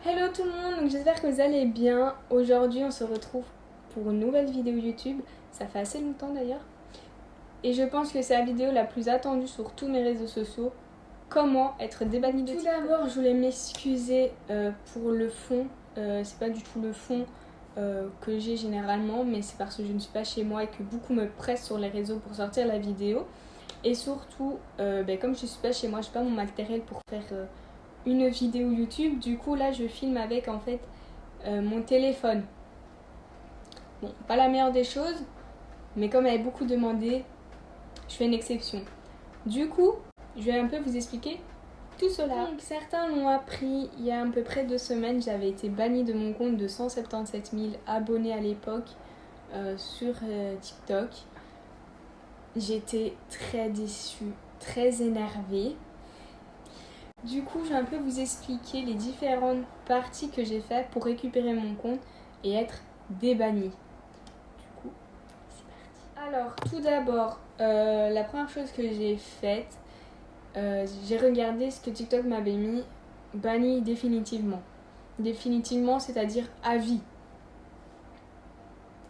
Hello tout le monde, donc j'espère que vous allez bien. Aujourd'hui on se retrouve pour une nouvelle vidéo YouTube. Ça fait assez longtemps d'ailleurs. Et je pense que c'est la vidéo la plus attendue sur tous mes réseaux sociaux. Comment être débanni de TikTok. Tout d'abord je voulais m'excuser pour le fond. C'est pas du tout le fond que j'ai généralement, mais c'est parce que je ne suis pas chez moi et que beaucoup me pressent sur les réseaux pour sortir la vidéo. Et surtout, comme je ne suis pas chez moi, je n'ai pas mon matériel pour faire une vidéo YouTube. Du coup là je filme avec en fait mon téléphone. Bon, pas la meilleure des choses, mais comme elle est beaucoup demandée, je fais une exception. Du coup, je vais un peu vous expliquer tout cela. Donc, certains l'ont appris il y a à peu près 2 semaines. J'avais été bannie de mon compte de 177 000 abonnés à l'époque sur TikTok. J'étais très déçue, très énervée. Du coup, je vais un peu vous expliquer les différentes parties que j'ai faites pour récupérer mon compte et être débannie. Du coup, c'est parti. Alors, tout d'abord, la première chose que j'ai faite, j'ai regardé ce que TikTok m'avait mis banni définitivement. Définitivement, c'est-à-dire à vie.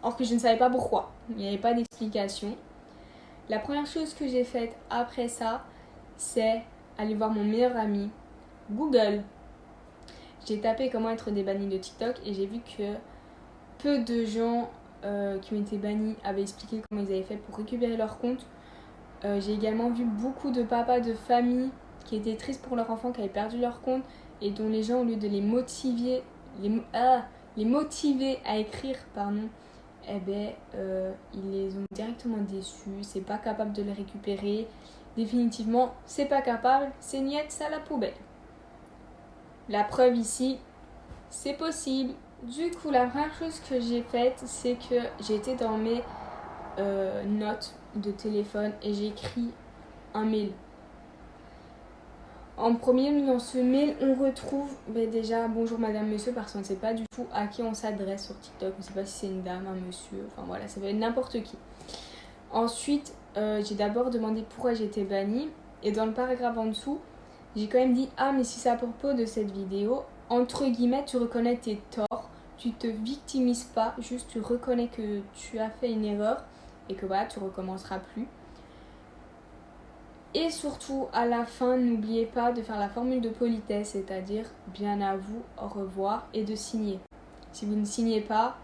Or que je ne savais pas pourquoi. Il n'y avait pas d'explication. La première chose que j'ai faite après ça, c'est aller voir mon meilleur ami, Google. J'ai tapé comment être débanni de TikTok et j'ai vu que peu de gens qui ont été bannis avaient expliqué comment ils avaient fait pour récupérer leur compte. J'ai également vu beaucoup de papas de famille qui étaient tristes pour leur enfant qui avaient perdu leur compte et dont les gens, au lieu de les motiver, les motiver à écrire, ils les ont directement déçus. C'est pas capable de les récupérer. Définitivement, c'est pas capable, c'est niette, ça à la poubelle. La preuve ici, c'est possible. Du coup, la première chose que j'ai faite, c'est que j'ai été dans mes notes de téléphone et j'ai écrit un mail. En premier, dans ce mail, on retrouve déjà bonjour madame, monsieur, parce qu'on ne sait pas du tout à qui on s'adresse sur TikTok. On ne sait pas si c'est une dame, un monsieur, enfin voilà, ça peut être n'importe qui. Ensuite, j'ai d'abord demandé pourquoi j'étais bannie. Et dans le paragraphe en dessous, j'ai quand même dit ah, mais si c'est à propos de cette vidéo, entre guillemets, tu reconnais tes torts, tu te victimises pas, juste tu reconnais que tu as fait une erreur et que voilà, tu recommenceras plus. Et surtout, à la fin, n'oubliez pas de faire la formule de politesse, c'est-à-dire bien à vous, au revoir, et de signer. Si vous ne signez pas,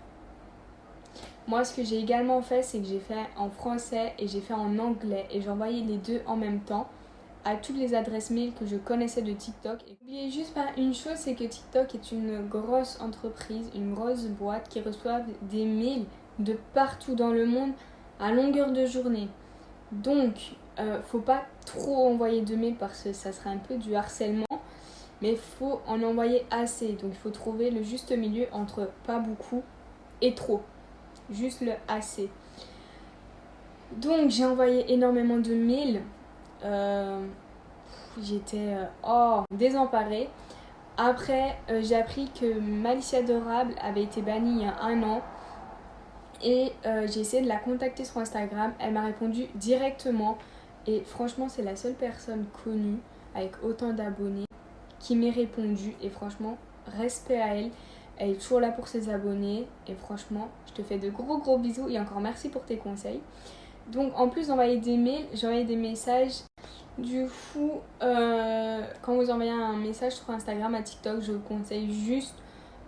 moi ce que j'ai également fait, c'est que j'ai fait en français et j'ai fait en anglais, et j'ai envoyé les deux en même temps à toutes les adresses mail que je connaissais de TikTok. Et n'oubliez juste pas une chose, c'est que TikTok est une grosse entreprise, une grosse boîte qui reçoit des mails de partout dans le monde à longueur de journée. Donc, faut pas trop envoyer de mails parce que ça serait un peu du harcèlement, mais il faut en envoyer assez. Donc, il faut trouver le juste milieu entre pas beaucoup et trop. Juste le assez. Donc, j'ai envoyé énormément de mails. J'étais désemparée. Après, j'ai appris que Malicia Adorable avait été bannie il y a 1 an. Et j'ai essayé de la contacter sur Instagram. Elle m'a répondu directement. Et franchement, c'est la seule personne connue avec autant d'abonnés qui m'ait répondu. Et franchement, respect à elle. Elle est toujours là pour ses abonnés. Et franchement, je te fais de gros bisous. Et encore merci pour tes conseils. Donc, en plus d'envoyer des mails, j'ai envoyé des messages. Du coup, quand vous envoyez un message sur Instagram à TikTok, je vous conseille juste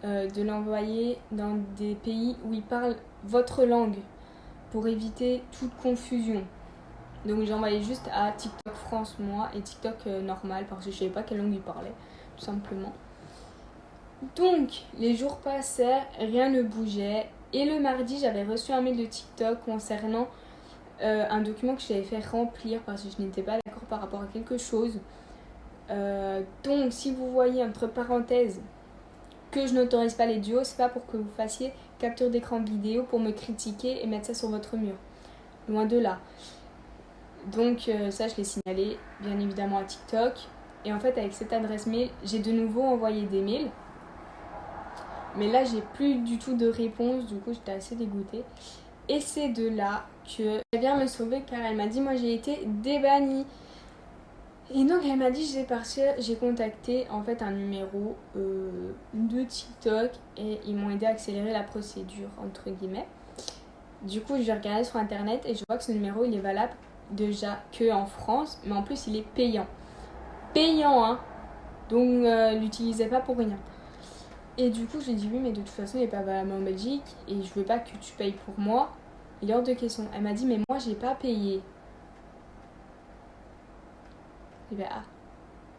de l'envoyer dans des pays où ils parlent votre langue pour éviter toute confusion. Donc j'ai envoyé juste à TikTok France moi et TikTok normal parce que je savais pas quelle langue ils parlaient tout simplement. Donc les jours passaient, rien ne bougeait et le mardi j'avais reçu un mail de TikTok concernant un document que j'avais fait remplir parce que je n'étais pas d'accord par rapport à quelque chose. Donc si vous voyez entre parenthèses que je n'autorise pas les duos, c'est pas pour que vous fassiez capture d'écran vidéo pour me critiquer et mettre ça sur votre mur. Loin de là. Donc ça je l'ai signalé bien évidemment à TikTok. Et en fait avec cette adresse mail, j'ai de nouveau envoyé des mails. Mais là j'ai plus du tout de réponse, du coup j'étais assez dégoûtée. Et c'est de là que elle vient me sauver car elle m'a dit moi j'ai été débannie. Et donc elle m'a dit j'ai contacté en fait un numéro de TikTok et ils m'ont aidé à accélérer la procédure entre guillemets. Du coup, je vais regarder sur internet et je vois que ce numéro il est valable déjà que en France, mais en plus il est payant. Payant, hein. Donc l'utilisez pas pour rien. Et du coup, je lui ai dit oui, mais de toute façon, il n'est pas valable en Belgique et je veux pas que tu payes pour moi. Il est hors de question. Elle m'a dit mais moi j'ai pas payé. Et ben ah,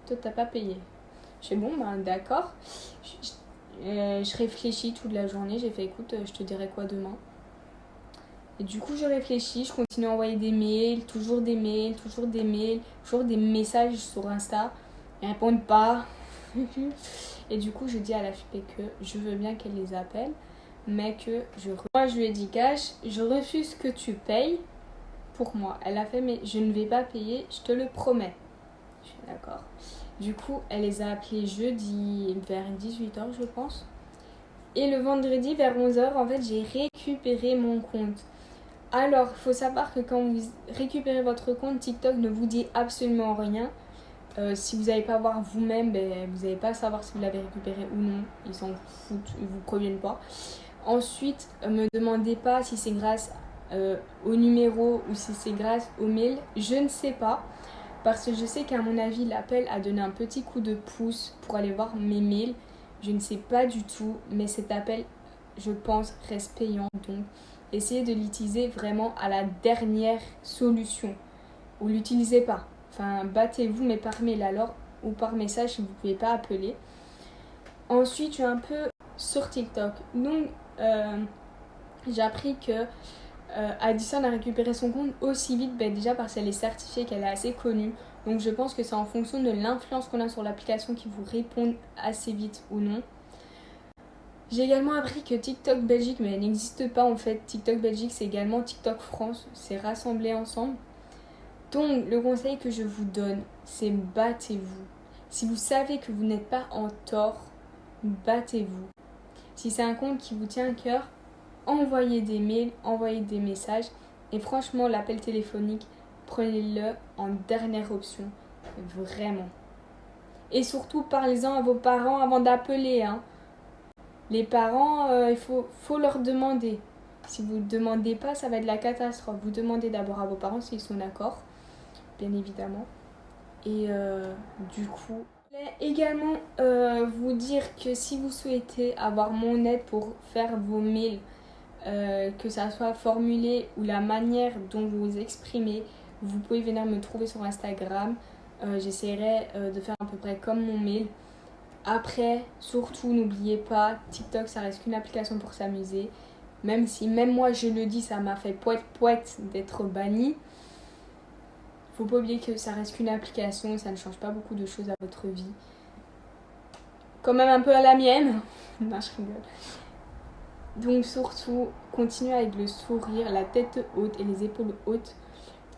toi t'as pas payé. Je fais bon ben d'accord. Je réfléchis toute la journée. J'ai fait écoute, je te dirai quoi demain. Et du coup, je réfléchis, je continue à envoyer des mails, toujours des mails, toujours des mails, toujours des messages sur Insta. Ils répondent pas. Et du coup, je dis à la fille que je veux bien qu'elle les appelle, mais que moi, je lui ai dit cash, je refuse que tu payes pour moi. Elle a fait, mais je ne vais pas payer, je te le promets. Je suis d'accord. Du coup, elle les a appelés jeudi vers 18h, je pense. Et le vendredi vers 11h, en fait, j'ai récupéré mon compte. Alors, il faut savoir que quand vous récupérez votre compte, TikTok ne vous dit absolument rien. Si vous n'allez pas voir vous-même, vous n'allez pas savoir si vous l'avez récupéré ou non. Ils s'en foutent, ils vous préviennent pas. Ensuite, me demandez pas si c'est grâce au numéro ou si c'est grâce au mail. Je ne sais pas. Parce que je sais qu'à mon avis, l'appel a donné un petit coup de pouce pour aller voir mes mails. Je ne sais pas du tout. Mais cet appel, je pense, reste payant. Donc, essayez de l'utiliser vraiment à la dernière solution. Ou l'utilisez pas. Enfin, battez-vous, mais par mail alors, ou par message si vous ne pouvez pas appeler. Ensuite, je suis un peu sur TikTok. Donc, j'ai appris que Addison a récupéré son compte aussi vite, déjà parce qu'elle est certifiée, qu'elle est assez connue. Donc, je pense que c'est en fonction de l'influence qu'on a sur l'application qui vous répondent assez vite ou non. J'ai également appris que TikTok Belgique, mais elle n'existe pas en fait. TikTok Belgique, c'est également TikTok France. C'est rassemblé ensemble. Donc, le conseil que je vous donne, c'est battez-vous. Si vous savez que vous n'êtes pas en tort, battez-vous. Si c'est un compte qui vous tient à cœur, envoyez des mails, envoyez des messages. Et franchement, l'appel téléphonique, prenez-le en dernière option. Vraiment. Et surtout, parlez-en à vos parents avant d'appeler. Hein. Les parents, il faut leur demander. Si vous ne demandez pas, ça va être la catastrophe. Vous demandez d'abord à vos parents s'ils sont d'accord. Bien évidemment. Et du coup, je voulais également vous dire que si vous souhaitez avoir mon aide pour faire vos mails, que ça soit formulé ou la manière dont vous vous exprimez, vous pouvez venir me trouver sur Instagram. J'essaierai de faire à peu près comme mon mail. Après, surtout, n'oubliez pas, TikTok, ça reste qu'une application pour s'amuser. Même si, même moi, je le dis, ça m'a fait poète d'être banni. Faut pas oublier que ça reste qu'une application et ça ne change pas beaucoup de choses à votre vie. Quand même un peu à la mienne. Non, je rigole. Donc surtout, continuez avec le sourire, la tête haute et les épaules hautes.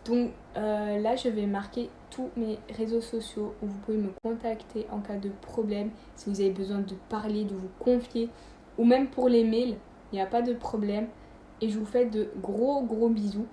Donc là, je vais marquer tous mes réseaux sociaux où vous pouvez me contacter en cas de problème. Si vous avez besoin de parler, de vous confier ou même pour les mails, il n'y a pas de problème. Et je vous fais de gros bisous.